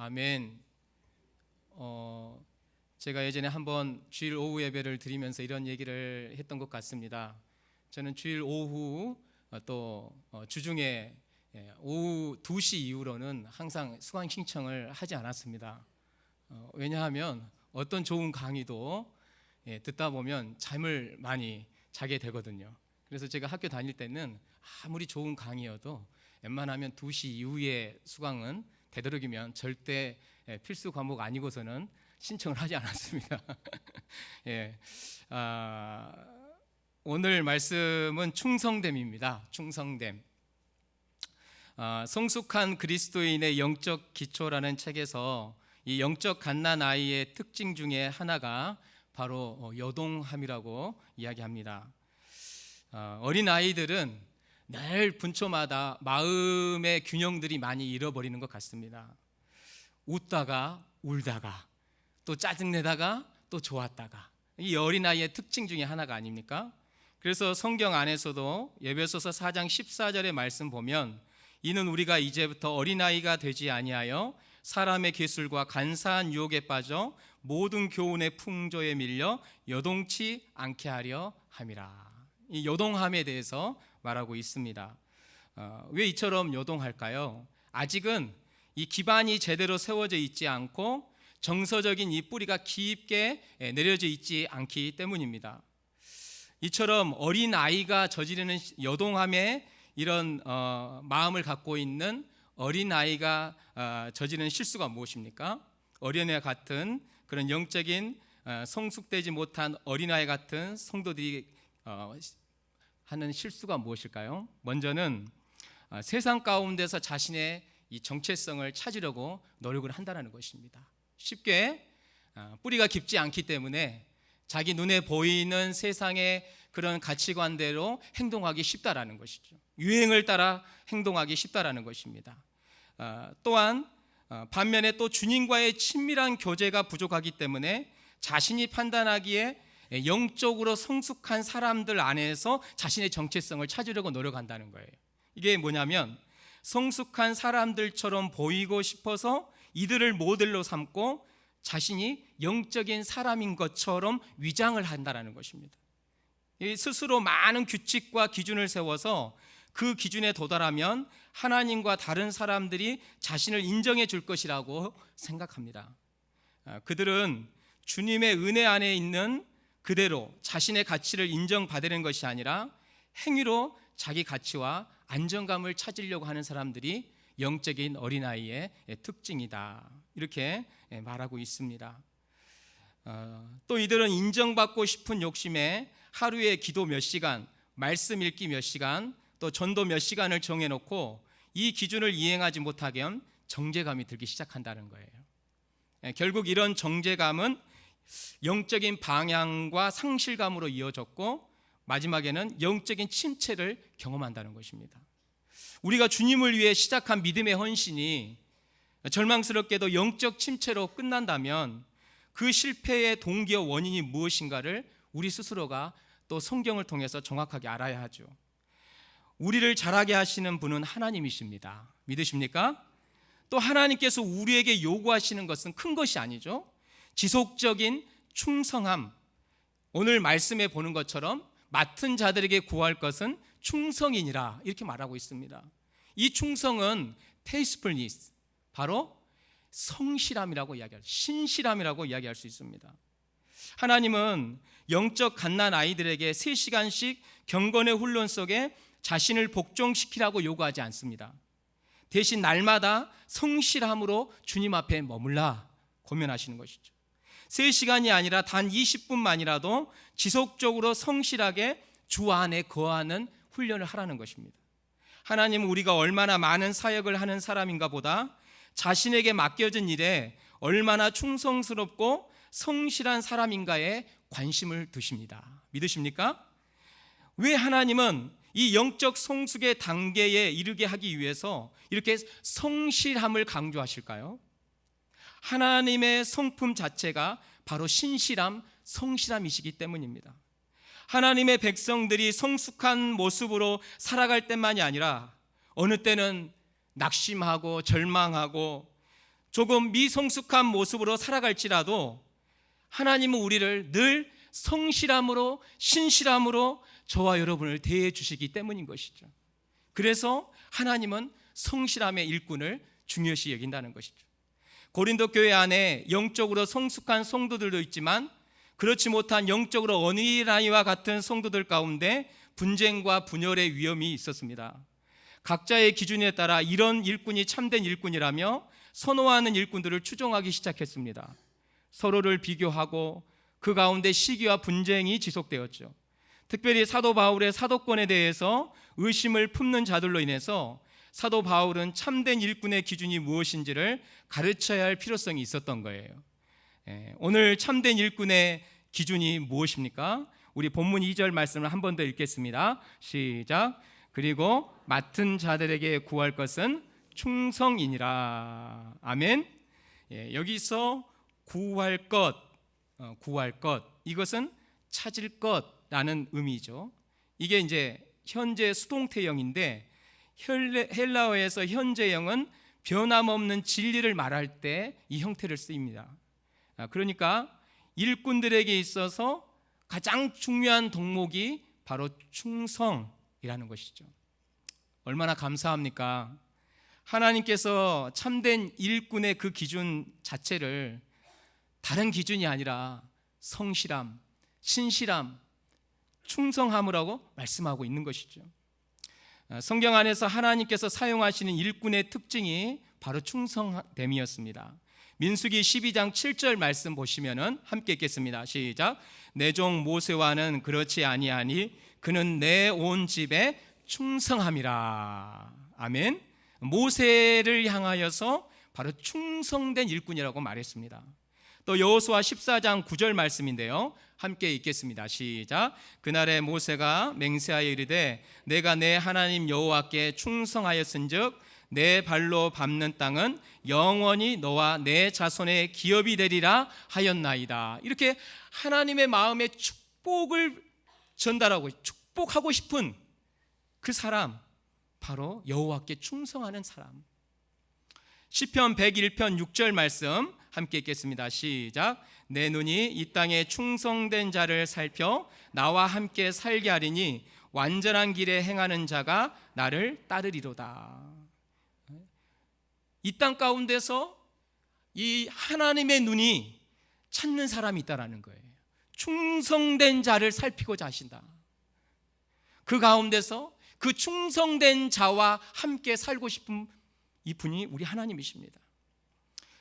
아멘. 제가 예전에 한번 주일 오후 예배를 드리면서 이런 얘기를 했던 것 같습니다. 저는 주일 오후 또 주중에 오후 2시 이후로는 항상 수강 신청을 하지 않았습니다. 왜냐하면 어떤 좋은 강의도 듣다 보면 잠을 많이 자게 되거든요. 그래서 제가 학교 다닐 때는 아무리 좋은 강의여도 웬만하면 2시 이후에 수강은 되도록이면 절대 필수 과목 아니고서는 신청을 하지 않았습니다. 오늘 말씀은 충성됨입니다. 충성됨. 성숙한 그리스도인의 영적 기초라는 책에서 이 영적 갓난 아이의 특징 중에 하나가 바로 요동함이라고 이야기합니다. 어린 아이들은 늘 분초마다 마음의 균형들이 많이 잃어버리는 것 같습니다. 웃다가 울다가 또 짜증내다가 또 좋았다가, 이 어린아이의 특징 중에 하나가 아닙니까? 그래서 성경 안에서도 에베소서 4장 14절의 말씀 보면, 이는 우리가 이제부터 어린아이가 되지 아니하여 사람의 기술과 간사한 유혹에 빠져 모든 교훈의 풍조에 밀려 요동치 않게 하려 함이라. 이 요동함에 대해서 말하고 있습니다. 왜 이처럼 요동할까요? 아직은 이 기반이 제대로 세워져 있지 않고 정서적인 이 뿌리가 깊게 내려져 있지 않기 때문입니다. 이처럼 어린 아이가 저지르는 요동함에 이런 마음을 갖고 있는 어린 아이가 저지르는 실수가 무엇입니까? 어린애 같은 그런 영적인 성숙되지 못한 어린아이 같은 성도들이 하는 실수가 무엇일까요? 먼저는 세상 가운데서 자신의 이 정체성을 찾으려고 노력을 한다는 것입니다. 쉽게 뿌리가 깊지 않기 때문에 자기 눈에 보이는 세상의 그런 가치관대로 행동하기 쉽다라는 것이죠. 유행을 따라 행동하기 쉽다라는 것입니다. 또한 반면에 또 주님과의 친밀한 교제가 부족하기 때문에 자신이 판단하기에 영적으로 성숙한 사람들 안에서 자신의 정체성을 찾으려고 노력한다는 거예요. 이게 뭐냐면, 성숙한 사람들처럼 보이고 싶어서 이들을 모델로 삼고 자신이 영적인 사람인 것처럼 위장을 한다는 것입니다. 스스로 많은 규칙과 기준을 세워서 그 기준에 도달하면 하나님과 다른 사람들이 자신을 인정해 줄 것이라고 생각합니다. 그들은 주님의 은혜 안에 있는 그대로 자신의 가치를 인정받는 것이 아니라 행위로 자기 가치와 안정감을 찾으려고 하는 사람들이 영적인 어린아이의 특징이다, 이렇게 말하고 있습니다. 또 이들은 인정받고 싶은 욕심에 하루에 기도 몇 시간, 말씀 읽기 몇 시간, 또 전도 몇 시간을 정해놓고 이 기준을 이행하지 못하게 하면 정죄감이 들기 시작한다는 거예요. 결국 이런 정죄감은 영적인 방향과 상실감으로 이어졌고 마지막에는 영적인 침체를 경험한다는 것입니다. 우리가 주님을 위해 시작한 믿음의 헌신이 절망스럽게도 영적 침체로 끝난다면 그 실패의 동기와 원인이 무엇인가를 우리 스스로가 또 성경을 통해서 정확하게 알아야 하죠. 우리를 자라게 하시는 분은 하나님이십니다. 믿으십니까? 또 하나님께서 우리에게 요구하시는 것은 큰 것이 아니죠. 지속적인 충성함. 오늘 말씀에 보는 것처럼 맡은 자들에게 구할 것은 충성이니라, 이렇게 말하고 있습니다. 이 충성은 faithfulness, 바로 성실함이라고 이야기할, 신실함이라고 이야기할 수 있습니다. 하나님은 영적 갓난 아이들에게 3시간씩 경건의 훈련 속에 자신을 복종시키라고 요구하지 않습니다. 대신 날마다 성실함으로 주님 앞에 머물라 고면하시는 것이죠. 3시간이 아니라 단 20분만이라도 지속적으로 성실하게 주 안에 거하는 훈련을 하라는 것입니다. 하나님은 우리가 얼마나 많은 사역을 하는 사람인가 보다 자신에게 맡겨진 일에 얼마나 충성스럽고 성실한 사람인가에 관심을 두십니다. 믿으십니까? 왜 하나님은 이 영적 성숙의 단계에 이르게 하기 위해서 이렇게 성실함을 강조하실까요? 하나님의 성품 자체가 바로 신실함, 성실함이시기 때문입니다. 하나님의 백성들이 성숙한 모습으로 살아갈 때만이 아니라 어느 때는 낙심하고 절망하고 조금 미성숙한 모습으로 살아갈지라도 하나님은 우리를 늘 성실함으로, 신실함으로 저와 여러분을 대해 주시기 때문인 것이죠. 그래서 하나님은 성실함의 일꾼을 중요시 여긴다는 것이죠. 고린도 교회 안에 영적으로 성숙한 성도들도 있지만 그렇지 못한 영적으로 어린아이와 같은 성도들 가운데 분쟁과 분열의 위험이 있었습니다. 각자의 기준에 따라 이런 일꾼이 참된 일꾼이라며 선호하는 일꾼들을 추종하기 시작했습니다. 서로를 비교하고 그 가운데 시기와 분쟁이 지속되었죠. 특별히 사도 바울의 사도권에 대해서 의심을 품는 자들로 인해서 사도 바울은 참된 일꾼의 기준이 무엇인지를 가르쳐야 할 필요성이 있었던 거예요. 오늘 참된 일꾼의 기준이 무엇입니까? 우리 본문 2절 말씀을 한 번 더 읽겠습니다. 시작. 그리고 맡은 자들에게 구할 것은 충성이니라. 아멘. 여기서 구할 것, 이것은 찾을 것라는 의미죠. 이게 이제 현재 수동태형인데 헬라어에서 현재형은 변함없는 진리를 말할 때 이 형태를 쓰입니다. 그러니까 일꾼들에게 있어서 가장 중요한 덕목이 바로 충성이라는 것이죠. 얼마나 감사합니까? 하나님께서 참된 일꾼의 그 기준 자체를 다른 기준이 아니라 성실함, 신실함, 충성함이라고 말씀하고 있는 것이죠. 성경 안에서 하나님께서 사용하시는 일꾼의 특징이 바로 충성됨이었습니다. 민수기 12장 7절 말씀 보시면은 함께 읽겠습니다. 시작. 내 종 모세와는 그렇지 아니하니 그는 내 온 집에 충성함이라. 아멘. 모세를 향하여서 바로 충성된 일꾼이라고 말했습니다. 또 여호수아 14장 9절 말씀인데요, 함께 읽겠습니다. 시작. 그날에 모세가 맹세하여 이르되 내가 내 하나님 여호와께 충성하였은즉 내 발로 밟는 땅은 영원히 너와 내 자손의 기업이 되리라 하였나이다. 이렇게 하나님의 마음에 축복을 전달하고 축복하고 싶은 그 사람, 바로 여호와께 충성하는 사람. 시편 101편 6절 말씀 함께 읽겠습니다. 시작. 내 눈이 이 땅에 충성된 자를 살펴 나와 함께 살게 하리니 완전한 길에 행하는 자가 나를 따르리로다. 이 땅 가운데서 이 하나님의 눈이 찾는 사람이 있다라는 거예요. 충성된 자를 살피고자 하신다. 그 가운데서 그 충성된 자와 함께 살고 싶은 이 분이 우리 하나님이십니다.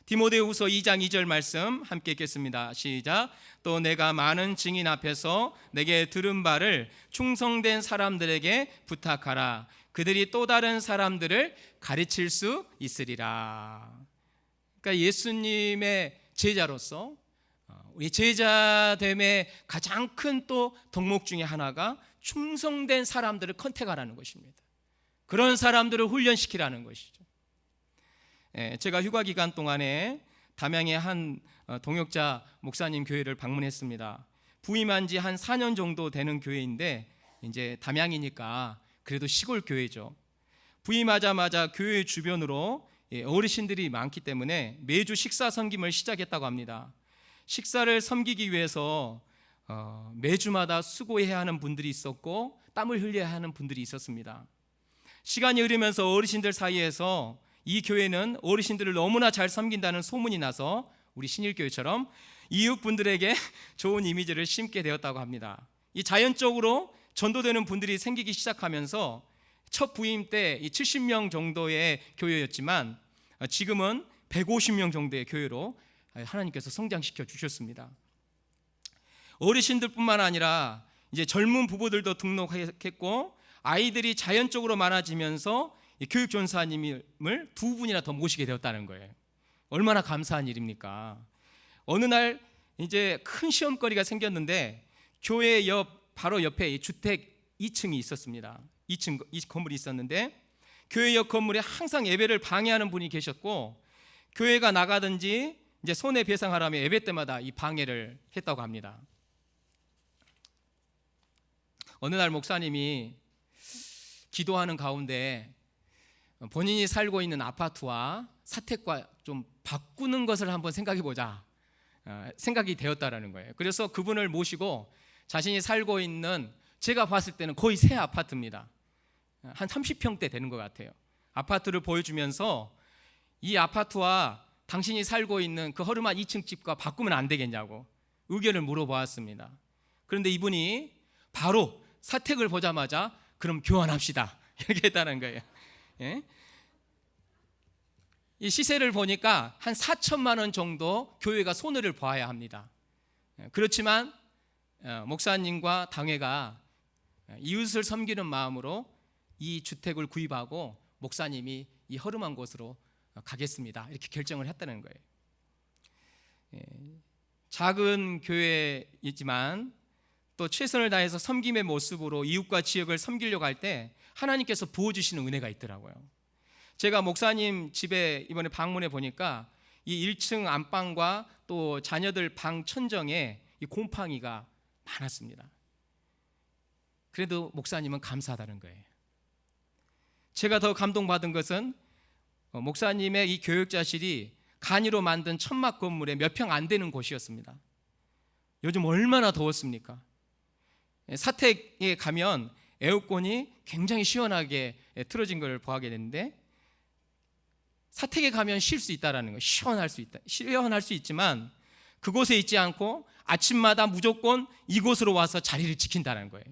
디모데후서 2장 2절 말씀 함께 읽겠습니다. 시작. 또 내가 많은 증인 앞에서 내게 들은 바를 충성된 사람들에게 부탁하라. 그들이 또 다른 사람들을 가르칠 수 있으리라. 그러니까 예수님의 제자로서 우리 제자됨의 가장 큰 또 덕목 중에 하나가 충성된 사람들을 컨택하라는 것입니다. 그런 사람들을 훈련시키라는 것이죠. 제가 휴가 기간 동안에 담양의 한 동역자 목사님 교회를 방문했습니다. 부임한 지 한 4년 정도 되는 교회인데 이제 담양이니까 그래도 시골 교회죠. 부임하자마자 교회 주변으로 어르신들이 많기 때문에 매주 식사 섬김을 시작했다고 합니다. 식사를 섬기기 위해서 매주마다 수고해야 하는 분들이 있었고 땀을 흘려야 하는 분들이 있었습니다. 시간이 흐르면서 어르신들 사이에서 이 교회는 어르신들을 너무나 잘 섬긴다는 소문이 나서 우리 신일교회처럼 이웃분들에게 좋은 이미지를 심게 되었다고 합니다. 이 자연적으로 전도되는 분들이 생기기 시작하면서 첫 부임 때 70명 정도의 교회였지만 지금은 150명 정도의 교회로 하나님께서 성장시켜 주셨습니다. 어르신들뿐만 아니라 이제 젊은 부부들도 등록했고 아이들이 자연적으로 많아지면서 교육전사님을 두 분이나 더 모시게 되었다는 거예요. 얼마나 감사한 일입니까? 어느 날 이제 큰 시험거리가 생겼는데 교회 바로 옆에 주택 2층이 있었습니다. 2층 이 건물이 있었는데 교회 옆 건물에 항상 예배를 방해하는 분이 계셨고 교회가 나가든지 이제 손해배상하라며 예배 때마다 이 방해를 했다고 합니다. 어느 날 목사님이 기도하는 가운데 본인이 살고 있는 아파트와 사택과 좀 바꾸는 것을 한번 생각해 보자 생각이 되었다라는 거예요. 그래서 그분을 모시고 자신이 살고 있는, 제가 봤을 때는 거의 새 아파트입니다. 한 30평대 되는 것 같아요. 아파트를 보여주면서 이 아파트와 당신이 살고 있는 그 허름한 2층 집과 바꾸면 안 되겠냐고 의견을 물어보았습니다. 그런데 이분이 바로 사택을 보자마자 그럼 교환합시다 이렇게 했다는 거예요. 예? 이 시세를 보니까 한 4천만 원 정도 교회가 손해를 봐야 합니다. 그렇지만 목사님과 당회가 이웃을 섬기는 마음으로 이 주택을 구입하고 목사님이 이 허름한 곳으로 가겠습니다 이렇게 결정을 했다는 거예요. 작은 교회이지만 또 최선을 다해서 섬김의 모습으로 이웃과 지역을 섬기려고 할 때 하나님께서 부어주시는 은혜가 있더라고요. 제가 목사님 집에 이번에 방문해 보니까 이 1층 안방과 또 자녀들 방 천정에 이 곰팡이가 많았습니다. 그래도 목사님은 감사하다는 거예요. 제가 더 감동받은 것은 목사님의 이 교육자실이 간이로 만든 천막 건물에 몇 평 안 되는 곳이었습니다. 요즘 얼마나 더웠습니까? 사택에 가면 에어컨이 굉장히 시원하게 틀어진 걸 보게 되는데, 사택에 가면 쉴 수 있다라는 거, 시원할 수 있지만 그곳에 있지 않고 아침마다 무조건 이곳으로 와서 자리를 지킨다는 거예요.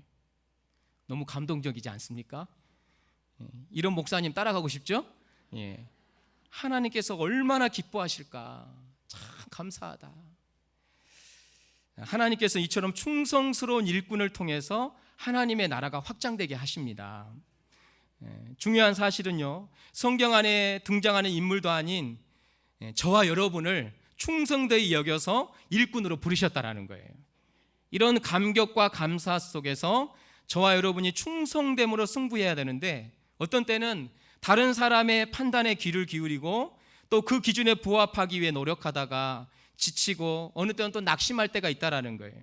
너무 감동적이지 않습니까? 이런 목사님 따라가고 싶죠? 하나님께서 얼마나 기뻐하실까, 참 감사하다. 하나님께서 이처럼 충성스러운 일꾼을 통해서 하나님의 나라가 확장되게 하십니다. 중요한 사실은요, 성경 안에 등장하는 인물도 아닌 저와 여러분을 충성되이 여겨서 일꾼으로 부르셨다라는 거예요. 이런 감격과 감사 속에서 저와 여러분이 충성됨으로 승부해야 되는데, 어떤 때는 다른 사람의 판단에 귀를 기울이고 또 그 기준에 부합하기 위해 노력하다가 지치고 어느 때는 또 낙심할 때가 있다라는 거예요.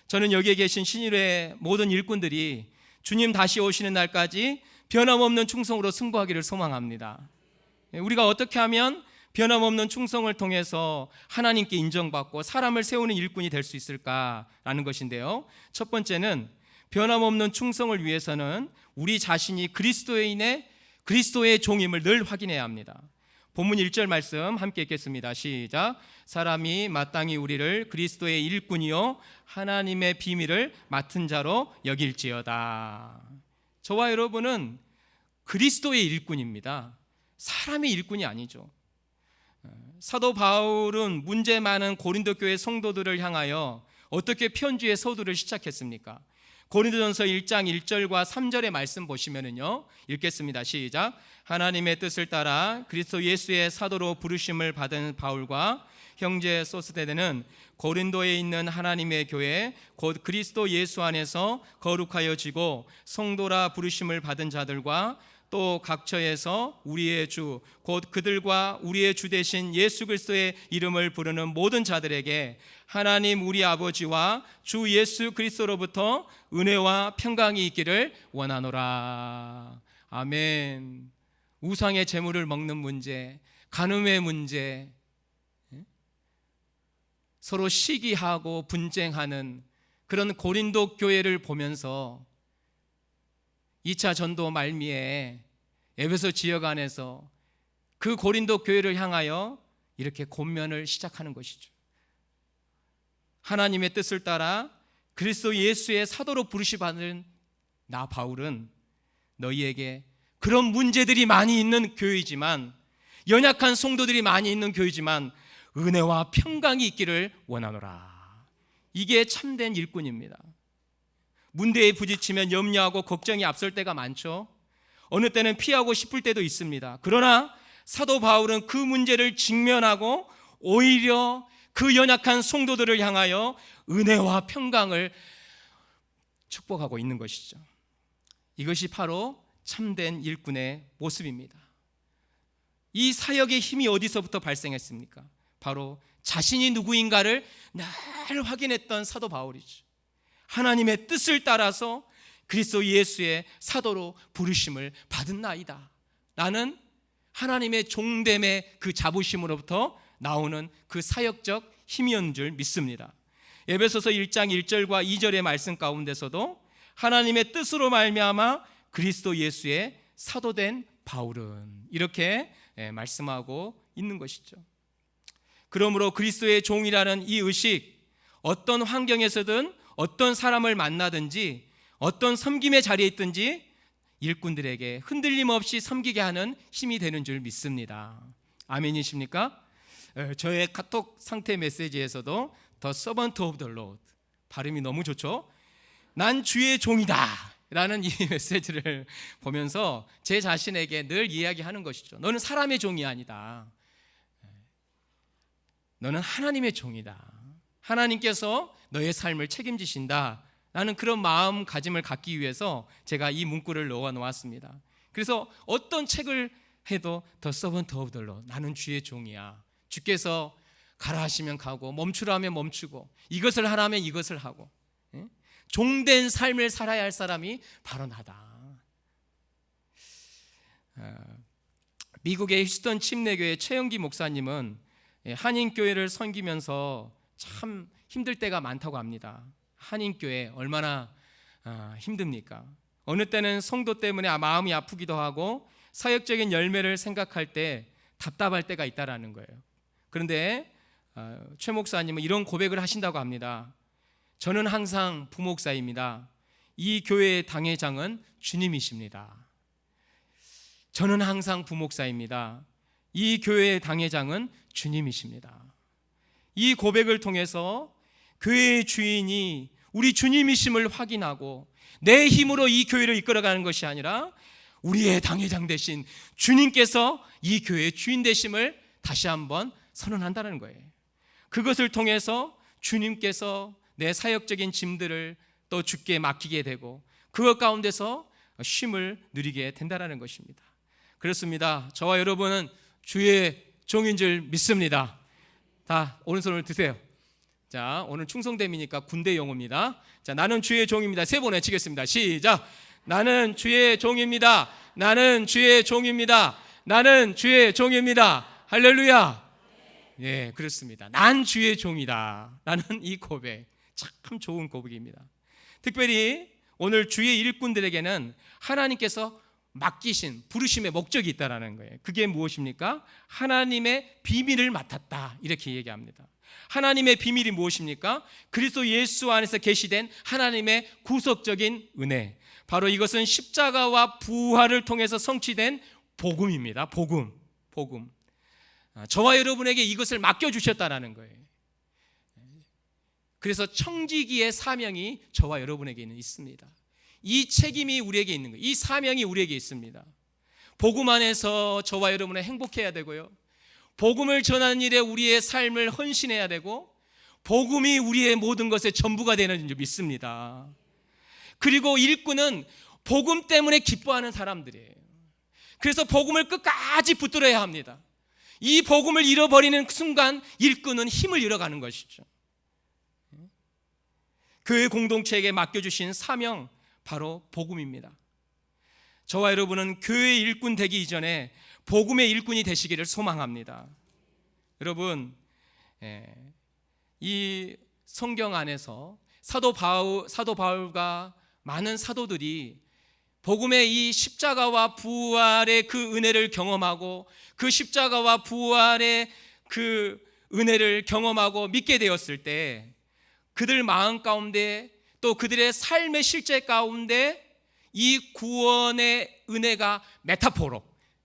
저는 여기에 계신 신일회 모든 일꾼들이 주님 다시 오시는 날까지 변함없는 충성으로 승부하기를 소망합니다. 우리가 어떻게 하면 변함없는 충성을 통해서 하나님께 인정받고 사람을 세우는 일꾼이 될 수 있을까라는 것인데요, 첫 번째는 변함없는 충성을 위해서는 우리 자신이 그리스도의 종임을 늘 확인해야 합니다. 본문 1절 말씀 함께 읽겠습니다. 시작. 사람이 마땅히 우리를 그리스도의 일꾼이요 하나님의 비밀을 맡은 자로 여길지어다. 저와 여러분은 그리스도의 일꾼입니다. 사람의 일꾼이 아니죠. 사도 바울은 문제 많은 고린도 교회 성도들을 향하여 어떻게 편지의 서두를 시작했습니까? 고린도전서 1장 1절과 3절의 말씀 보시면은요, 읽겠습니다. 시작. 하나님의 뜻을 따라 그리스도 예수의 사도로 부르심을 받은 바울과 형제 소스데는 고린도에 있는 하나님의 교회 곧 그리스도 예수 안에서 거룩하여지고 성도라 부르심을 받은 자들과 또 각처에서 우리의 주 곧 그들과 우리의 주 되신 예수 그리스도의 이름을 부르는 모든 자들에게 하나님 우리 아버지와 주 예수 그리스도로부터 은혜와 평강이 있기를 원하노라. 아멘. 우상의 재물을 먹는 문제, 간음의 문제, 서로 시기하고 분쟁하는 그런 고린도 교회를 보면서 2차 전도 말미에 에베소 지역 안에서 그 고린도 교회를 향하여 이렇게 권면을 시작하는 것이죠. 하나님의 뜻을 따라 그리스도 예수의 사도로 부르심받은 나 바울은 너희에게 그런 문제들이 많이 있는 교회이지만, 연약한 성도들이 많이 있는 교회이지만 은혜와 평강이 있기를 원하노라. 이게 참된 일꾼입니다. 문제에 부딪히면 염려하고 걱정이 앞설 때가 많죠. 어느 때는 피하고 싶을 때도 있습니다. 그러나 사도 바울은 그 문제를 직면하고 오히려 그 연약한 성도들을 향하여 은혜와 평강을 축복하고 있는 것이죠. 이것이 바로 참된 일꾼의 모습입니다. 이 사역의 힘이 어디서부터 발생했습니까? 바로 자신이 누구인가를 늘 확인했던 사도 바울이죠. 하나님의 뜻을 따라서 그리스도 예수의 사도로 부르심을 받은 나이다. 나는 하나님의 종됨의 그 자부심으로부터 나오는 그 사역적 힘이었는 줄 믿습니다. 에베소서 1장 1절과 2절의 말씀 가운데서도 하나님의 뜻으로 말미암아 그리스도 예수의 사도된 바울은, 이렇게 말씀하고 있는 것이죠. 그러므로 그리스도의 종이라는 이 의식, 어떤 환경에서든 어떤 사람을 만나든지 어떤 섬김의 자리에 있든지 일꾼들에게 흔들림 없이 섬기게 하는 힘이 되는 줄 믿습니다. 아멘이십니까? 저의 카톡 상태 메시지에서도 The servant of the Lord, 발음이 너무 좋죠? 난 주의 종이다 라는 이 메시지를 보면서 제 자신에게 늘 이야기하는 것이죠. 너는 사람의 종이 아니다. 너는 하나님의 종이다. 하나님께서 너의 삶을 책임지신다 라는 그런 마음가짐을 갖기 위해서 제가 이 문구를 넣어 놓았습니다. 그래서 어떤 책을 해도 The servant of the Lord, 나는 주의 종이야. 주께서 가라 하시면 가고 멈추라 하면 멈추고 이것을 하라 하면 이것을 하고, 종된 삶을 살아야 할 사람이 바로 나다. 미국의 휴스턴 침례교회 최영기 목사님은 한인교회를 섬기면서 참 힘들 때가 많다고 합니다. 한인교회 얼마나 힘듭니까? 어느 때는 성도 때문에 마음이 아프기도 하고 사역적인 열매를 생각할 때 답답할 때가 있다라는 거예요. 그런데 최 목사님은 이런 고백을 하신다고 합니다. 저는 항상 부목사입니다. 이 교회의 당회장은 주님이십니다. 저는 항상 부목사입니다. 이 교회의 당회장은 주님이십니다. 이 고백을 통해서 교회의 주인이 우리 주님이심을 확인하고 내 힘으로 이 교회를 이끌어가는 것이 아니라 우리의 당회장 되신 주님께서 이 교회의 주인 되심을 다시 한번 선언한다는 거예요. 그것을 통해서 주님께서 내 사역적인 짐들을 또 주께 맡기게 되고 그것 가운데서 쉼을 누리게 된다는 것입니다. 그렇습니다. 저와 여러분은 주의 종인 줄 믿습니다. 다 오른손을 드세요. 자, 오늘 충성됨이니까 군대 용어입니다. 자, 나는 주의 종입니다. 세 번 외치겠습니다. 시작. 나는 주의 종입니다. 나는 주의 종입니다. 나는 주의 종입니다. 할렐루야. 예, 그렇습니다. 난 주의 종이다 라는 이 고백, 참 좋은 고백입니다. 특별히 오늘 주의 일꾼들에게는 하나님께서 맡기신 부르심의 목적이 있다라는 거예요. 그게 무엇입니까? 하나님의 비밀을 맡았다, 이렇게 얘기합니다. 하나님의 비밀이 무엇입니까? 그리스도 예수 안에서 계시된 하나님의 구속적인 은혜, 바로 이것은 십자가와 부활을 통해서 성취된 복음입니다. 복음. 저와 여러분에게 이것을 맡겨주셨다라는 거예요. 그래서 청지기의 사명이 저와 여러분에게는 있습니다. 이 책임이 우리에게 있는 거예요. 이 사명이 우리에게 있습니다. 복음 안에서 저와 여러분은 행복해야 되고요, 복음을 전하는 일에 우리의 삶을 헌신해야 되고, 복음이 우리의 모든 것의 전부가 되는 줄 믿습니다. 그리고 일꾼은 복음 때문에 기뻐하는 사람들이에요. 그래서 복음을 끝까지 붙들어야 합니다. 이 복음을 잃어버리는 순간 일꾼은 힘을 잃어가는 것이죠. 교회 공동체에게 맡겨주신 사명, 바로 복음입니다. 저와 여러분은 교회의 일꾼 되기 이전에 복음의 일꾼이 되시기를 소망합니다. 여러분, 이 성경 안에서 사도 바울과 많은 사도들이 복음의 이 십자가와 부활의 그 은혜를 경험하고 그 십자가와 부활의 그 은혜를 경험하고 믿게 되었을 때 그들 마음 가운데 또 그들의 삶의 실제 가운데 이 구원의 은혜가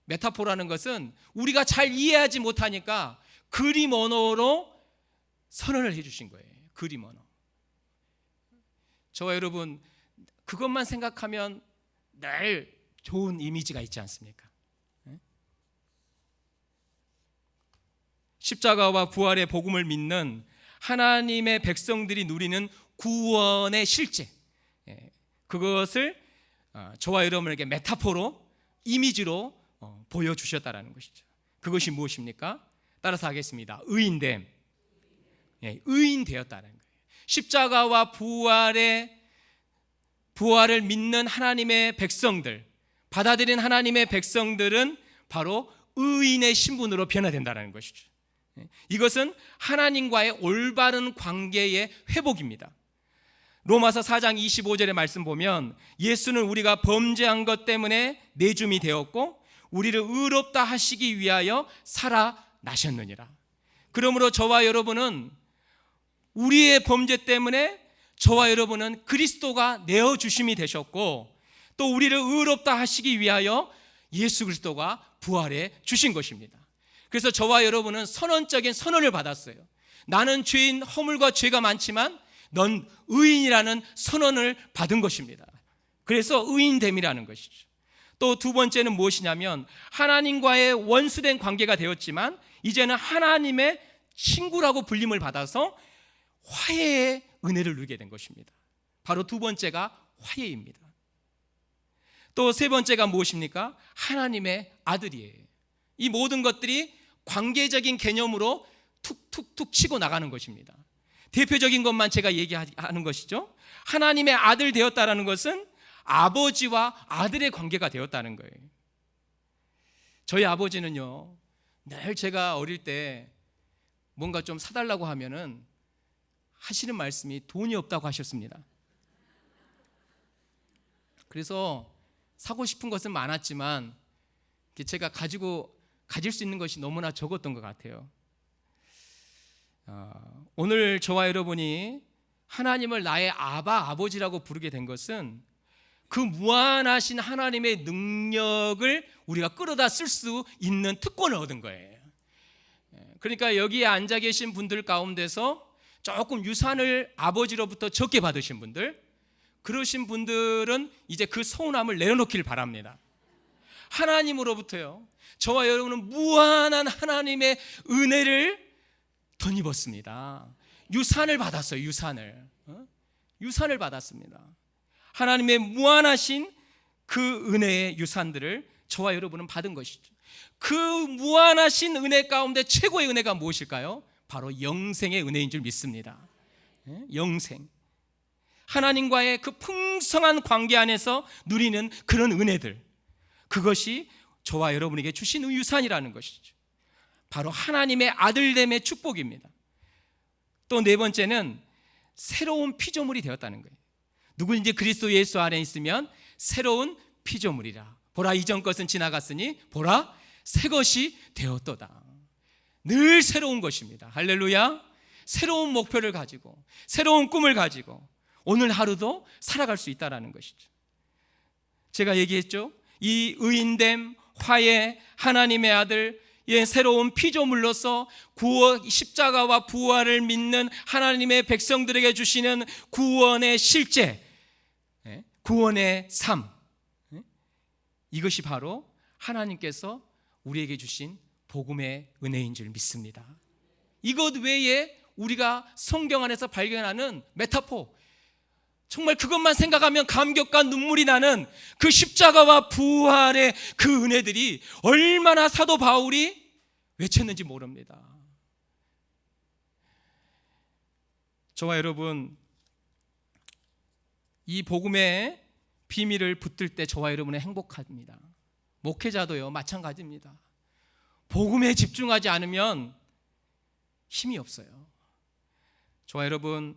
메타포라는 것은 우리가 잘 이해하지 못하니까 그림 언어로 선언을 해주신 거예요. 그림 언어. 저와 여러분, 그것만 생각하면 늘 좋은 이미지가 있지 않습니까? 십자가와 부활의 복음을 믿는 하나님의 백성들이 누리는 구원의 실제, 그것을 저와 여러분에게 메타포로, 이미지로 보여주셨다는 것이죠. 그것이 무엇입니까? 따라서 하겠습니다. 의인됨. 의인되었다는 거예요. 십자가와 부활을 믿는 하나님의 백성들, 받아들인 하나님의 백성들은 바로 의인의 신분으로 변화된다는 것이죠. 이것은 하나님과의 올바른 관계의 회복입니다. 로마서 4장 25절의 말씀 보면 예수는 우리가 범죄한 것 때문에 내줌이 되었고 우리를 의롭다 하시기 위하여 살아나셨느니라. 그러므로 저와 여러분은 우리의 범죄 때문에 저와 여러분은 그리스도가 내어주심이 되셨고 또 우리를 의롭다 하시기 위하여 예수 그리스도가 부활해 주신 것입니다. 그래서 저와 여러분은 선언적인 선언을 받았어요. 나는 죄인 허물과 죄가 많지만 넌 의인이라는 선언을 받은 것입니다. 그래서 의인됨이라는 것이죠. 또 두 번째는 무엇이냐면 하나님과의 원수된 관계가 되었지만 이제는 하나님의 친구라고 불림을 받아서 화해의 은혜를 누리게 된 것입니다. 바로 두 번째가 화해입니다. 또 세 번째가 무엇입니까? 하나님의 아들이에요. 이 모든 것들이 관계적인 개념으로 툭툭툭 치고 나가는 것입니다. 대표적인 것만 제가 얘기하는 것이죠. 하나님의 아들 되었다는 것은 아버지와 아들의 관계가 되었다는 거예요. 저희 아버지는요, 늘 제가 어릴 때 뭔가 좀 사달라고 하면은 하시는 말씀이 돈이 없다고 하셨습니다. 그래서 사고 싶은 것은 많았지만 제가 가질 수 있는 것이 너무나 적었던 것 같아요. 오늘 저와 여러분이 하나님을 나의 아버지라고 부르게 된 것은 그 무한하신 하나님의 능력을 우리가 끌어다 쓸 수 있는 특권을 얻은 거예요. 그러니까 여기에 앉아 계신 분들 가운데서 조금 유산을 아버지로부터 적게 받으신 분들, 그러신 분들은 이제 그 서운함을 내려놓기를 바랍니다. 하나님으로부터요, 저와 여러분은 무한한 하나님의 은혜를 덧입었습니다. 유산을 받았어요. 유산을 받았습니다. 하나님의 무한하신 그 은혜의 유산들을 저와 여러분은 받은 것이죠. 그 무한하신 은혜 가운데 최고의 은혜가 무엇일까요? 바로 영생의 은혜인 줄 믿습니다. 영생. 하나님과의 그 풍성한 관계 안에서 누리는 그런 은혜들, 그것이 저와 여러분에게 주신 유산이라는 것이죠. 바로 하나님의 아들됨의 축복입니다. 또 네 번째는 새로운 피조물이 되었다는 거예요. 누구든지 그리스도 예수 안에 있으면 새로운 피조물이라. 보라, 이전 것은 지나갔으니 보라, 새 것이 되었도다. 늘 새로운 것입니다. 할렐루야. 새로운 목표를 가지고 새로운 꿈을 가지고 오늘 하루도 살아갈 수 있다는 것이죠. 제가 얘기했죠. 이 의인됨, 화해, 하나님의 아들, 새로운 피조물로서 십자가와 부활을 믿는 하나님의 백성들에게 주시는 구원의 실제, 구원의 삶, 이것이 바로 하나님께서 우리에게 주신 복음의 은혜인 줄 믿습니다. 이것 외에 우리가 성경 안에서 발견하는 메타포, 정말 그것만 생각하면 감격과 눈물이 나는 그 십자가와 부활의 그 은혜들이 얼마나 사도 바울이 외쳤는지 모릅니다. 저와 여러분, 이 복음의 비밀을 붙들 때 저와 여러분은 행복합니다. 목회자도요, 마찬가지입니다. 복음에 집중하지 않으면 힘이 없어요. 저와 여러분,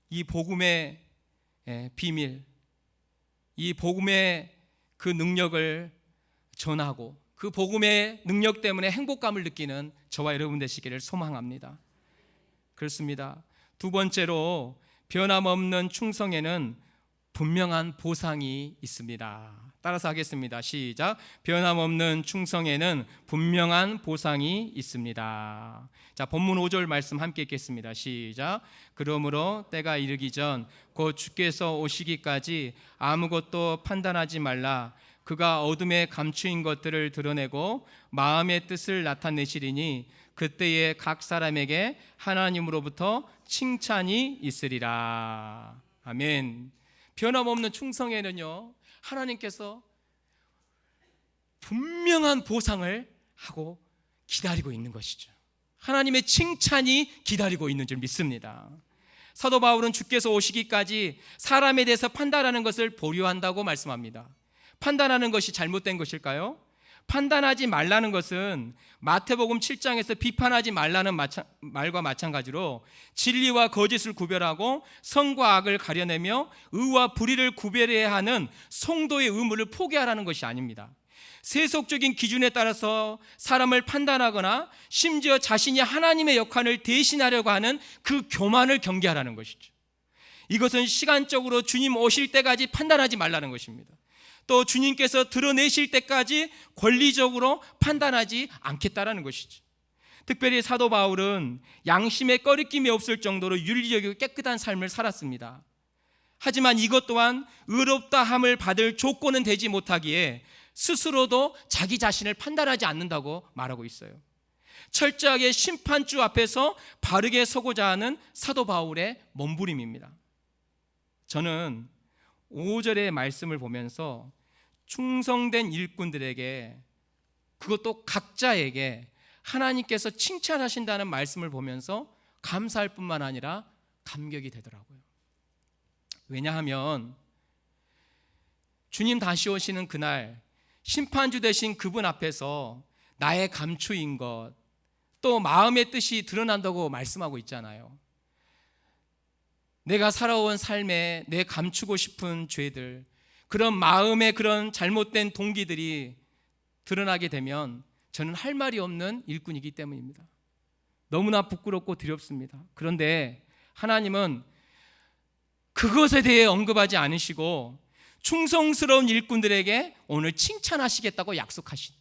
이 복음의 비밀, 이 복음의 그 능력을 전하고 그 복음의 능력 때문에 행복감을 느끼는 저와 여러분 되시기를 소망합니다. 그렇습니다. 두 번째로, 변함없는 충성에는 분명한 보상이 있습니다. 따라서 하겠습니다. 시작. 변함없는 충성에는 분명한 보상이 있습니다. 자, 본문 5절 말씀 함께 읽겠습니다. 시작. 그러므로 때가 이르기 전 곧 주께서 오시기까지 아무것도 판단하지 말라. 그가 어둠에 감추인 것들을 드러내고 마음의 뜻을 나타내시리니 그때에 각 사람에게 하나님으로부터 칭찬이 있으리라. 아멘. 변함없는 충성에는요, 하나님께서 분명한 보상을 하고 기다리고 있는 것이죠. 하나님의 칭찬이 기다리고 있는 줄 믿습니다. 사도 바울은 주께서 오시기까지 사람에 대해서 판단하는 것을 보류한다고 말씀합니다. 판단하는 것이 잘못된 것일까요? 판단하지 말라는 것은 마태복음 7장에서 비판하지 말라는 말과 마찬가지로 진리와 거짓을 구별하고 선과 악을 가려내며 의와 불의를 구별해야 하는 성도의 의무를 포기하라는 것이 아닙니다. 세속적인 기준에 따라서 사람을 판단하거나 심지어 자신이 하나님의 역할을 대신하려고 하는 그 교만을 경계하라는 것이죠. 이것은 시간적으로 주님 오실 때까지 판단하지 말라는 것입니다. 또 주님께서 드러내실 때까지 권리적으로 판단하지 않겠다라는 것이죠. 특별히 사도 바울은 양심에 꺼리낌이 없을 정도로 윤리적이고 깨끗한 삶을 살았습니다. 하지만 이것 또한 의롭다 함을 받을 조건은 되지 못하기에 스스로도 자기 자신을 판단하지 않는다고 말하고 있어요. 철저하게 심판주 앞에서 바르게 서고자 하는 사도 바울의 몸부림입니다. 저는 5절의 말씀을 보면서 충성된 일꾼들에게, 그것도 각자에게 하나님께서 칭찬하신다는 말씀을 보면서 감사할 뿐만 아니라 감격이 되더라고요. 왜냐하면 주님 다시 오시는 그날 심판주 되신 그분 앞에서 나의 감추인 것, 또 마음의 뜻이 드러난다고 말씀하고 있잖아요. 내가 살아온 삶에 내 감추고 싶은 죄들, 그런 마음의 그런 잘못된 동기들이 드러나게 되면 저는 할 말이 없는 일꾼이기 때문입니다. 너무나 부끄럽고 두렵습니다. 그런데 하나님은 그것에 대해 언급하지 않으시고 충성스러운 일꾼들에게 오늘 칭찬하시겠다고 약속하신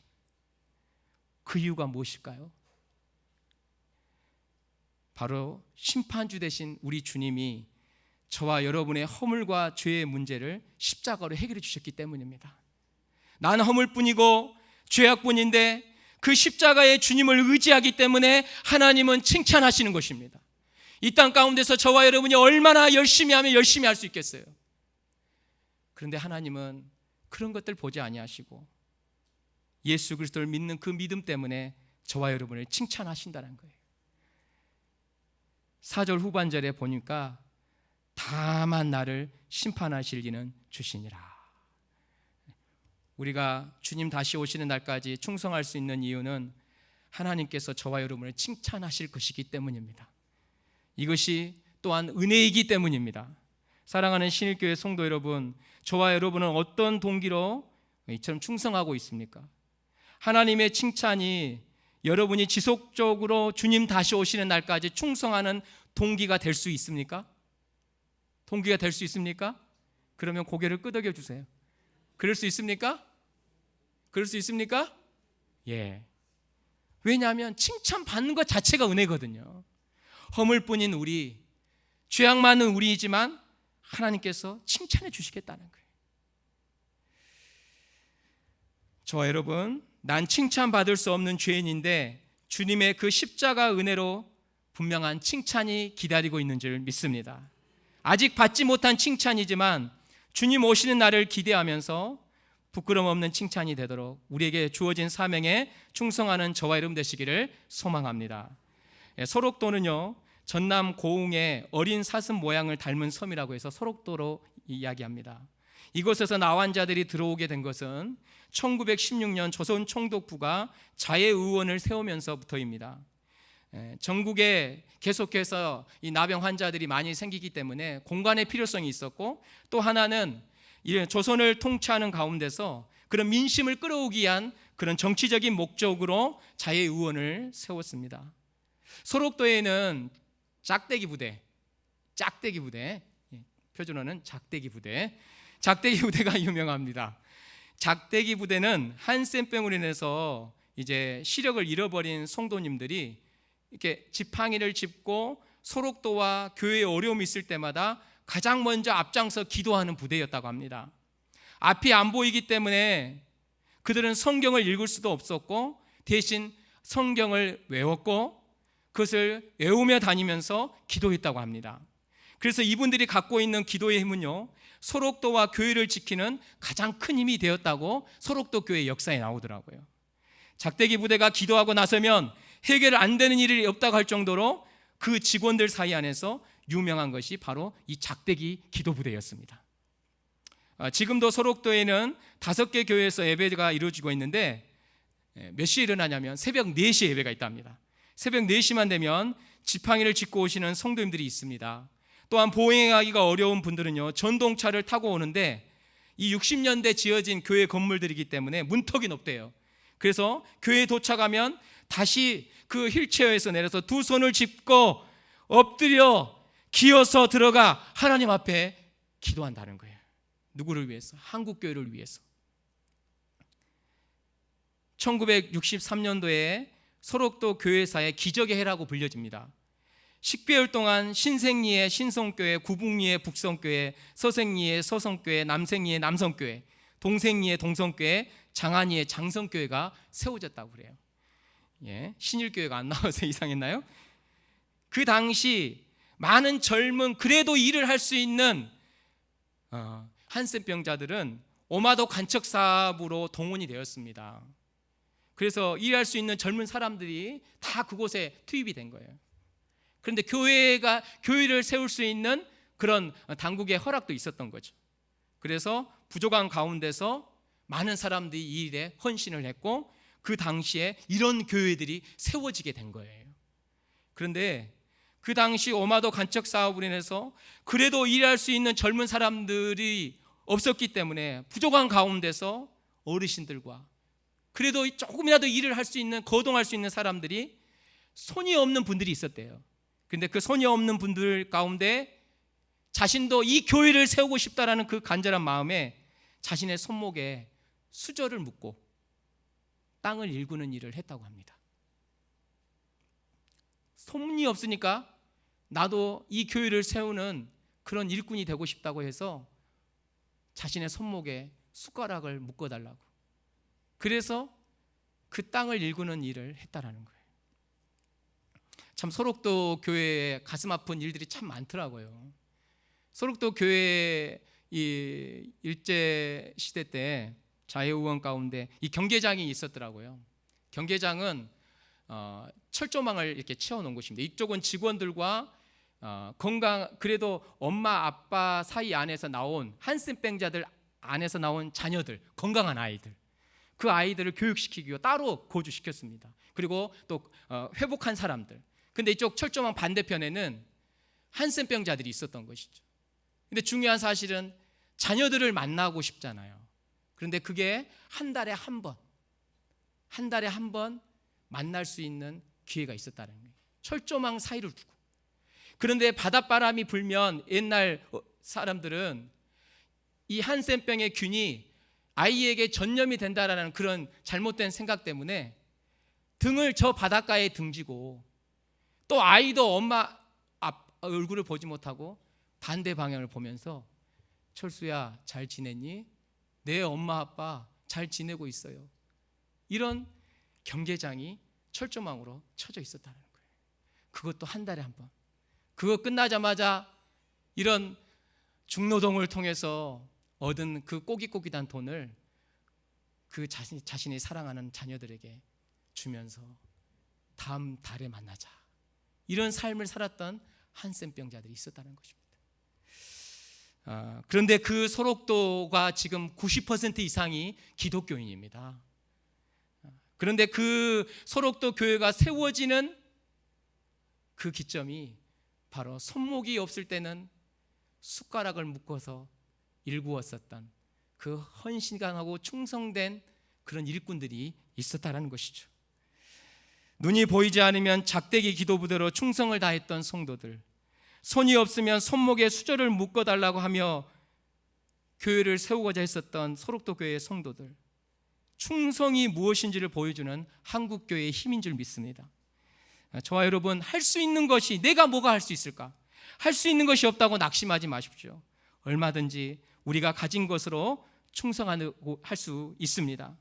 그 이유가 무엇일까요? 바로 심판주 되신 우리 주님이 저와 여러분의 허물과 죄의 문제를 십자가로 해결해 주셨기 때문입니다. 난 허물뿐이고 죄악뿐인데 그 십자가의 주님을 의지하기 때문에 하나님은 칭찬하시는 것입니다. 이 땅 가운데서 저와 여러분이 얼마나 열심히 하면 열심히 할 수 있겠어요? 그런데 하나님은 그런 것들 보지 아니하시고 예수 그리스도를 믿는 그 믿음 때문에 저와 여러분을 칭찬하신다는 거예요. 4절 후반절에 보니까 다만 나를 심판하실 이는 주시니라. 우리가 주님 다시 오시는 날까지 충성할 수 있는 이유는 하나님께서 저와 여러분을 칭찬하실 것이기 때문입니다. 이것이 또한 은혜이기 때문입니다. 사랑하는 신일교회 성도 여러분, 저와 여러분은 어떤 동기로 이처럼 충성하고 있습니까? 하나님의 칭찬이 여러분이 지속적으로 주님 다시 오시는 날까지 충성하는 동기가 될 수 있습니까? 동기가 될 수 있습니까? 그러면 고개를 끄덕여 주세요. 그럴 수 있습니까? 그럴 수 있습니까? 예. 왜냐하면 칭찬받는 것 자체가 은혜거든요. 허물뿐인 우리, 죄악 많은 우리이지만 하나님께서 칭찬해 주시겠다는 거예요. 저와 여러분, 난 칭찬받을 수 없는 죄인인데 주님의 그 십자가 은혜로 분명한 칭찬이 기다리고 있는 줄 믿습니다. 아직 받지 못한 칭찬이지만 주님 오시는 날을 기대하면서 부끄럼 없는 칭찬이 되도록 우리에게 주어진 사명에 충성하는 저와 여러분 되시기를 소망합니다. 소록도는요, 전남 고흥의 어린 사슴 모양을 닮은 섬이라고 해서 소록도로 이야기합니다. 이곳에서 나환자들이 들어오게 된 것은 1916년 조선 총독부가 자해의원을 세우면서부터입니다. 전국에 계속해서 이 나병 환자들이 많이 생기기 때문에 공간의 필요성이 있었고, 또 하나는 조선을 통치하는 가운데서 그런 민심을 끌어오기 위한 그런 정치적인 목적으로 자해의원을 세웠습니다. 소록도에는 짝대기 부대, 표준어는 작대기 부대가 유명합니다. 작대기 부대는 한센병으로 인해서 이제 시력을 잃어버린 성도님들이 이렇게 지팡이를 짚고 소록도와 교회에 어려움이 있을 때마다 가장 먼저 앞장서 기도하는 부대였다고 합니다. 앞이 안 보이기 때문에 그들은 성경을 읽을 수도 없었고 대신 성경을 외웠고 그것을 외우며 다니면서 기도했다고 합니다. 그래서 이분들이 갖고 있는 기도의 힘은요, 소록도와 교회를 지키는 가장 큰 힘이 되었다고 소록도 교회 역사에 나오더라고요. 작대기 부대가 기도하고 나서면 해결 안 되는 일이 없다고 할 정도로 그 직원들 사이 안에서 유명한 것이 바로 이 작대기 기도 부대였습니다. 지금도 소록도에는 5개 교회에서 예배가 이루어지고 있는데 몇 시에 일어나냐면 새벽 4시에 예배가 있답니다. 새벽 4시만 되면 지팡이를 짚고 오시는 성도님들이 있습니다. 또한 보행하기가 어려운 분들은요, 전동차를 타고 오는데 이 60년대 지어진 교회 건물들이기 때문에 문턱이 높대요. 그래서 교회에 도착하면 다시 그 휠체어에서 내려서 두 손을 짚고 엎드려 기어서 들어가 하나님 앞에 기도한다는 거예요. 누구를 위해서? 한국교회를 위해서. 1963년도에 소록도 교회사의 기적의 해라고 불려집니다. 10개월 동안 신생리의 신성교회, 구북리의 북성교회, 서생리의 서성교회, 남생리의 남성교회, 동생리의 동성교회, 장안리의 장성교회가 세워졌다고 그래요. 신일교회가 안 나와서 이상했나요? 그 당시 많은 젊은 그래도 일을 할 수 있는 한센병자들은 오마도 간척 사업으로 동원이 되었습니다. 그래서 일할 수 있는 젊은 사람들이 다 그곳에 투입이 된 거예요. 그런데 교회를 세울 수 있는 그런 당국의 허락도 있었던 거죠. 그래서 부족한 가운데서 많은 사람들이 이 일에 헌신을 했고 그 당시에 이런 교회들이 세워지게 된 거예요. 그런데 그 당시 오마도 간척 사업으로 인해서 그래도 일할 수 있는 젊은 사람들이 없었기 때문에 부족한 가운데서 어르신들과 그래도 조금이라도 일을 할 수 있는, 거동할 수 있는 사람들이 손이 없는 분들이 있었대요. 근데 그 손이 없는 분들 가운데 자신도 이 교회를 세우고 싶다라는 그 간절한 마음에 자신의 손목에 수저를 묶고 땅을 일구는 일을 했다고 합니다. 손이 없으니까 나도 이 교회를 세우는 그런 일꾼이 되고 싶다고 해서 자신의 손목에 숟가락을 묶어달라고. 그래서 그 땅을 일구는 일을 했다라는 거예요. 참 소록도 교회에 가슴 아픈 일들이 참 많더라고요. 소록도 교회 이 일제 시대 때 자유의원 가운데 이 경계장이 있었더라고요. 경계장은 철조망을 이렇게 채워놓은 곳입니다. 이쪽은 직원들과 그래도 엄마 아빠 사이 안에서 나온 한센병자들 안에서 나온 자녀들, 건강한 아이들, 그 아이들을 교육시키기 위해 따로 거주시켰습니다. 그리고 또 회복한 사람들. 근데 이쪽 철조망 반대편에는 한센병자들이 있었던 것이죠. 근데 중요한 사실은 자녀들을 만나고 싶잖아요. 그런데 그게 한 달에 한 번 만날 수 있는 기회가 있었다는 거예요. 철조망 사이를 두고. 그런데 바닷바람이 불면 옛날 사람들은 이 한센병의 균이 아이에게 전염이 된다라는 그런 잘못된 생각 때문에 등을 저 바닷가에 등지고 또 아이도 엄마 얼굴을 보지 못하고 반대 방향을 보면서 철수야 잘 지냈니? 내 엄마 아빠 잘 지내고 있어요. 이런 경계장이 철조망으로 쳐져 있었다는 거예요. 그것도 한 달에 한 번. 그거 끝나자마자 이런 중노동을 통해서 얻은 그 꼬깃꼬깃한 돈을 그 자신이 사랑하는 자녀들에게 주면서 다음 달에 만나자. 이런 삶을 살았던 한센병자들이 있었다는 것입니다. 그런데 그 소록도가 지금 90% 이상이 기독교인입니다. 그런데 그 소록도 교회가 세워지는 그 기점이 바로 손목이 없을 때는 숟가락을 묶어서 일구었었던 그 헌신강하고 충성된 그런 일꾼들이 있었다는 것이죠. 눈이 보이지 않으면 작대기 기도부대로 충성을 다했던 성도들, 손이 없으면 손목에 수저를 묶어달라고 하며 교회를 세우고자 했었던 소록도 교회의 성도들, 충성이 무엇인지를 보여주는 한국교회의 힘인 줄 믿습니다. 저와 여러분, 할 수 있는 것이, 내가 뭐가 할 수 있을까? 할 수 있는 것이 없다고 낙심하지 마십시오. 얼마든지 우리가 가진 것으로 충성하고 할 수 있습니다.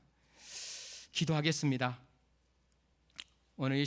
기도하겠습니다. 오늘 이